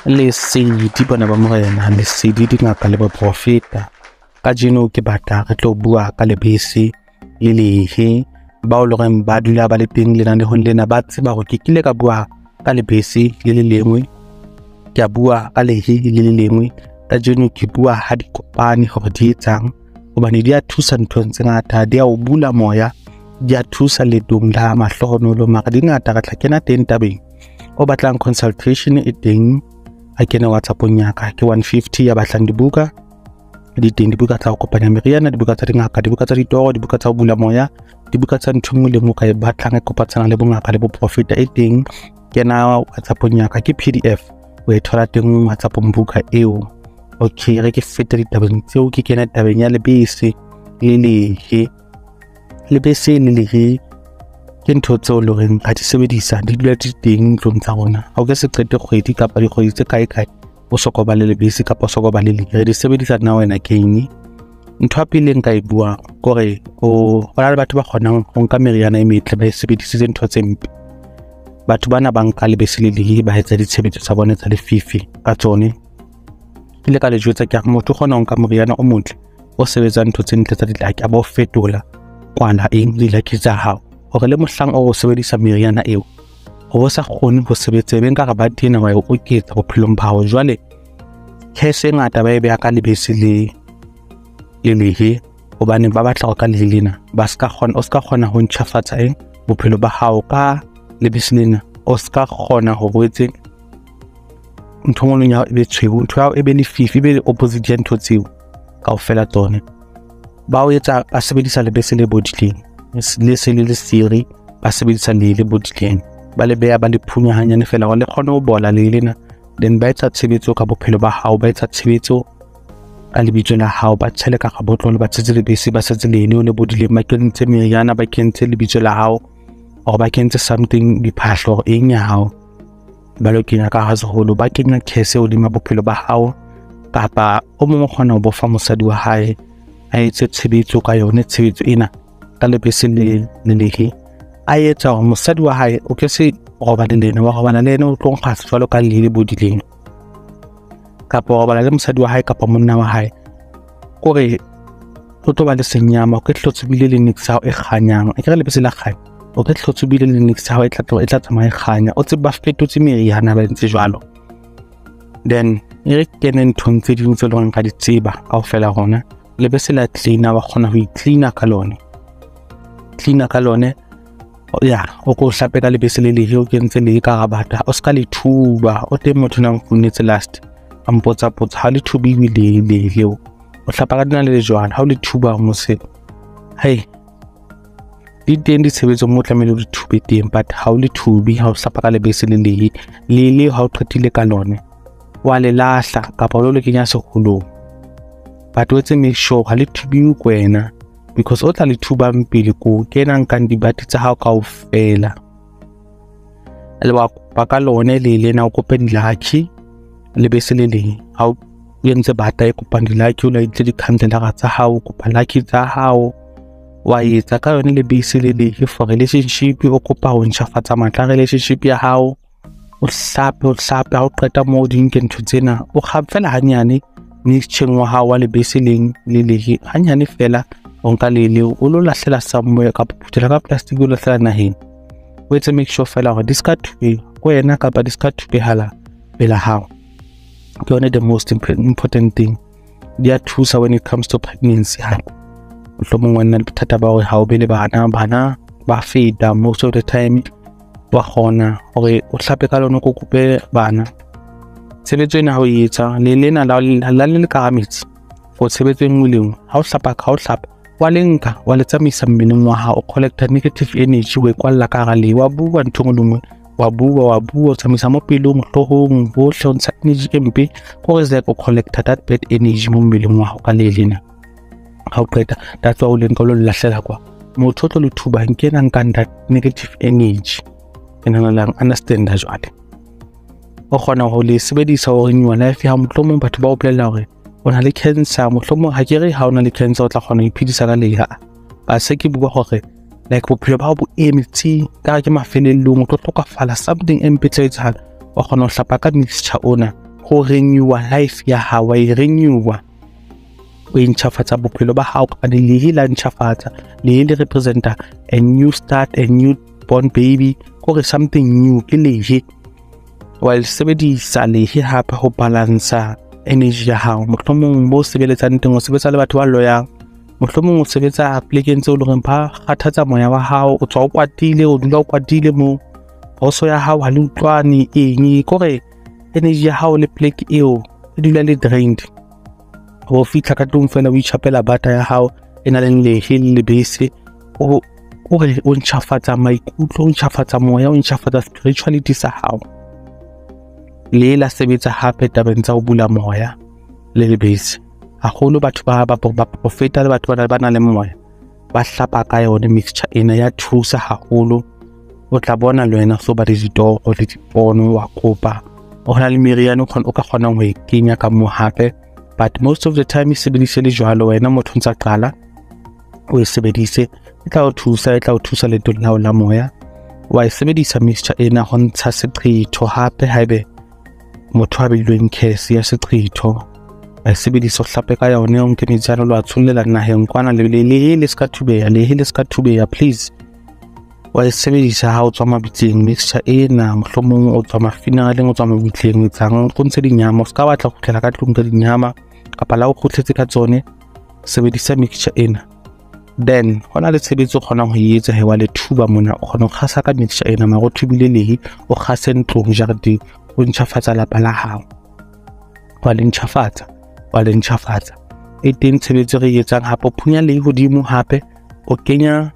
Lesedi bona ba morena, lesedi di ngaka le ba profeta. Ka jeno ke batla re tlo bua ka lebese le lehe bao le reng ba dula ba le teng lenanehong lena ba tseba hore ke kile ka bua ka lebese le le lengwe, ke a bua ka lehe le le lengwe. Ka jeno ke bua ha di kopane hore di etsang, hobane di a thusa nthong tse ngata, di a o bula moya, di a thusa letong la mahlohonolo. Mara di ngata re tla kena teng tabeng. O batlang consultation e teng a kena WhatsApp-ong ya ka ke 150 ya batlang dibuka di teng, dibuka tsa ho kopanya meriana, dibuka tsa dingaka, dibuka tsa ditoro, dibuka tsa ho bula moya, dibuka tsa ntho nngwe le nngwe ka e batlang e kopatsana le bongaka le bo profeta e teng. Kena WhatsApp-ong ya ka ke PDF o e thola teng WhatsApp-ong buka eo. Okay, re ke feta ditabeng tseo ke kena tabeng ya lebese le lehe. Lebese le lehe ke ntho tseo le reng ka di sebedisa di dula di teng ntlong tsa rona. Ha o ke se qete kgwedi kapa dikgwedi tse kae o soko ba le lebese kapa o soko ba le lehe, re di sebedisa na wena keng. Ntho ya pele nka e bua kore o hona le batho ba kgonang ho nka meriana e metle ba e sebedisitse ntho tse mpe. Batho bana ba nka lebese le lehe ba etsa ditshebetso tsa bona tsa lefifi ka tsone. Ke le ka le jwetsa ke motho kgona ho nka moriana o motle o sebetsa ntho tse ntle tsa dilaki a ba o fetola kwana eng dilaki tsa hao, hore le mohlang o sebedisa meriana eo o sa kgone ho sebetsa e nka ba tena wa o oketsa bophelong ba hao. Jwale case ngata ba e beha ka lebese le lehe hobane ba batla go ka le lena ba ska kgona, o ska kgona ho ntjhafatsa eng bophelo ba hao ka lebese lena, o ska kgona ho boetse ntho ngolong ya e be tshweu, ntho ya e be le fifi, e be le opposite ya ntho tseo kaofela tsone. Ba o etsa ba sebedisa lebese le bodileng, le se le siri, ba sebedisa le bodileng, ba le beha ba le phunya hanyane fela gore le kgone ho bola le lena. Then ba etsa tshebetso ka bophelo ba hao, ba etsa tshebetso ka lebitso la hao, ba tshele ka ga botlolo, ba tshetse lebese, ba setse lene le bodileng, ba kentse meriana, ba kentse lebitso la hao, or ba kentse something diphahlo eng ya hao, ba lo kenya ka haholo, ba kenya case o lema bophelo ba hao. Kapa o mongwe kgona ho bofa mosadi wa hae a etse tshebetso ka yone tshebetso ena ka lebese le lehe, a etsa hore mosadi wa hae o ke se roba le lena wa robana le ena o tlo nkga jwalo ka le bodileng, kapa o robala le mosadi wa hae kapa monna wa hae kore o tlo ba le senyama, o ke hlotsobile le nix hao e kganyang, e ke lebese la kganya, o ke hlotsobile le nix hao e tla tsamaya e kganya, o tseba ba fetotse meriana ba ntse jwalo. Then e re kene nthong tse ding tse leng ka di tseba kaofela rona. Lebese la cleaner wa kgona ho i-cleaner ka lone, cleaner ka lone ya o ko hlape ka lebese le lehe o kentse le ka rabata, o ska le thuba. O teng motho nang founetse last a mpotsa ha le thubiwe le leo o hlapa ka dina le jwana, ha o le thuba mo se hey di teng ditshebetso mo tlamehile o di thube teng, but ha o le thubi ha o hlapa ka lebese le lehe le ha o qetile ka lone wa le lahla kapa o le kenya seholong, but o etse make sure ha le thubiwe kwena, because o tla le thuba mpele ko kena nkang dibati tsa hao kaofela. Le ba ka lone le lena o kope dilaki lebese le lehe, ha o entse bata e kopang dilaki o la itse di-candlela tsa hao, kopa laki tsa hao wa etsa ka yone lebese le lehe for relationship. O kopa ho ntjhafatsa matla relationship ya hao, o hlape ha o qeta mo di nke ntho tsena o kga fela hanyane mixture wa hao wa lebese le lehe hanyane fela, o nka le o lo lahlela somewhere ka putela ka plastic o lahlela naheng. O etse make sure fela hore di ska thube wena kapa di ska thubehala pela hao, ke yone the most important thing. Di a thusa when it comes to pregnancy. Mohlomong wena le bothata ba hore ha o be le bana ba feta most of the time, wa kgona hore o hlape ka lona ko kope bana. Tshebetso ena ha o etsa le lena la le ka metsi for tshebetso engwe le engwe, ha o hlapa wa lenka wa le tsamaisa mmeleng wa hao, o collecta negative energy we kwalla ka ga le wa bua ntho ngwe wa bua o tsamaisa mo pelong hlohong bohle o ntsha energy empe gore ze go collecta that bad energy mo mmeleng wa hao ka le lena. Ha o qeta that's why o lenka lo lahlela kwa motho tlo le thuba nkena nkanda negative energy ena la understand ha jwale o kgona ho le sebedisa hore new life ya mohlomong batho ba o plela hore o na le cancer, mohlomong ha kere ha o na le cancer o tla kgona ho iphedisa ka leha. Ba se ke bua hore like bophelo ba bo emetse ka ke mafelellong o tlo tlokafala something empe tse etsahala, o kgona ho hlapa ka mixture ona ho renewa life ya hao, wa renewa o intjhafatsa bophelo ba hao ka lehe la ntjhafatsa lehe le representa a new start, a new born baby, or something new ke lehe while sebedisa lehe hape ho balansa energy ya hao. Mohlomong mo sebeletsang teng o sebetsa le batho ba loyang, mohlomong o sebetsa plekeng tseo loreng ba kgathatsa moya wa hao, o tswa o kwatile, o dula o kwatile mo boso ya hao ha le utlwane eng kore energy ya hao le plek eo e dula le drained. Ho fitla ka tlung fela o ichapela bata ya hao ena le lehe le bese o ntjhafatsa maikutlo, o ntjhafatsa moya, o ntjhafatsa spirituality sa hao. Le la sebetsa hape tabeng tsa ho bula moya le lebese. Haholo batho ba profeta le batho ba na le moya ba hlapa ka yone mixture ena ya thusa haholo. O tla bona le wena so ba le ditoro le dipono wa kopa o hona le meriana o ka kgonang ho e kenya ka mo hape, but most of the time e sebedise le jwalo wena motho ntsa qala o e sebedise e tla o thusa le tolao la moya. Wa e sebedisa mixture ena ho ntsha seqetho hape haebe motho a bilweng case ya seqetho, a sebedisa o hlape ka yone o nke metsana lo a tshullela naheng kwana le ska thubeya please. Wa e sebedisa ha o tswa mabitseng mixture ena, mohlomong o tswa mafinaleng, o tswa mabitleng, o tsang go ntse dinyama, o ska batla go tlela ka tlung ka dinyama kapa la o khutletse ka tsone, sebedisa mixture ena. Then hona le tshebetso o kgonang ho etsa he wa le thuba mona, o kgona go khasa ka mixture ena mara o thubile lehe o khase ntlong jarete o ntjhafatsa lapa la hao, wa le ntjhafatsa e teng tshebetso re etsang hape o phunya lehe hodimo hape o kenya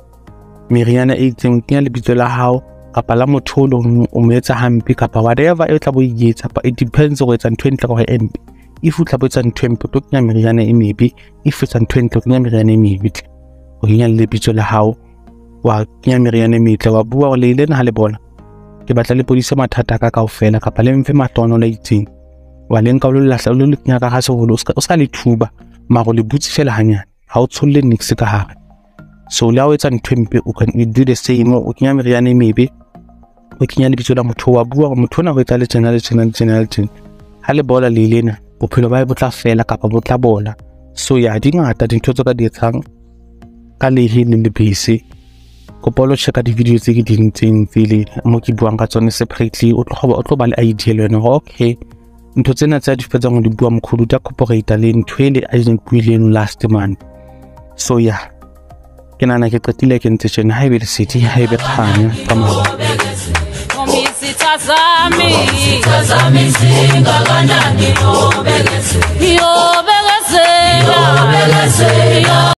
meriana e itseng, o kenya lebitso la hao kapa la motho o mo etsa hampe kapa whatever e tla bo etsa, but it depends o etsa ntho entle gore empe. If o tla bo etsa ntho empe o kenya meriana e mebe, if o etsa ntho entle o kenya meriana e mebe, o kenya lebitso la hao wa kenya meriana e metle wa bua o le lena ha le bona ke batla le podise mathata ka kaofela kapa le mfe matono la itseng, wa le nka o le lahla o le kenya ka ga seholo o ska le thuba mara le butse fela hanyane ha o tsholle nix ka hare. So la o etsa ntho empe o can do the same, o kenya meriana e mebe, o kenya lebitso la motho wa bua gore motho ona ho etsa le tjena ha le bola le lena bophelo ba bo tla fela kapa bo tla bola. So ya di ngata dintho tse ka di etsang ka lehe le lebese. Kopolo checka di video tse ke di ntseng pele mo ke buang ka tsone separately, o tlo ba le idea le yona okay ntho tsena tsa di fetsang go di bua mkhulu ta corporate le ntho ele a di buileng last month. So ya ke nana ke qetile ke ntse tjena ha e be le sedi ha e be khanya ka mo Tazami singakanani obekezi yo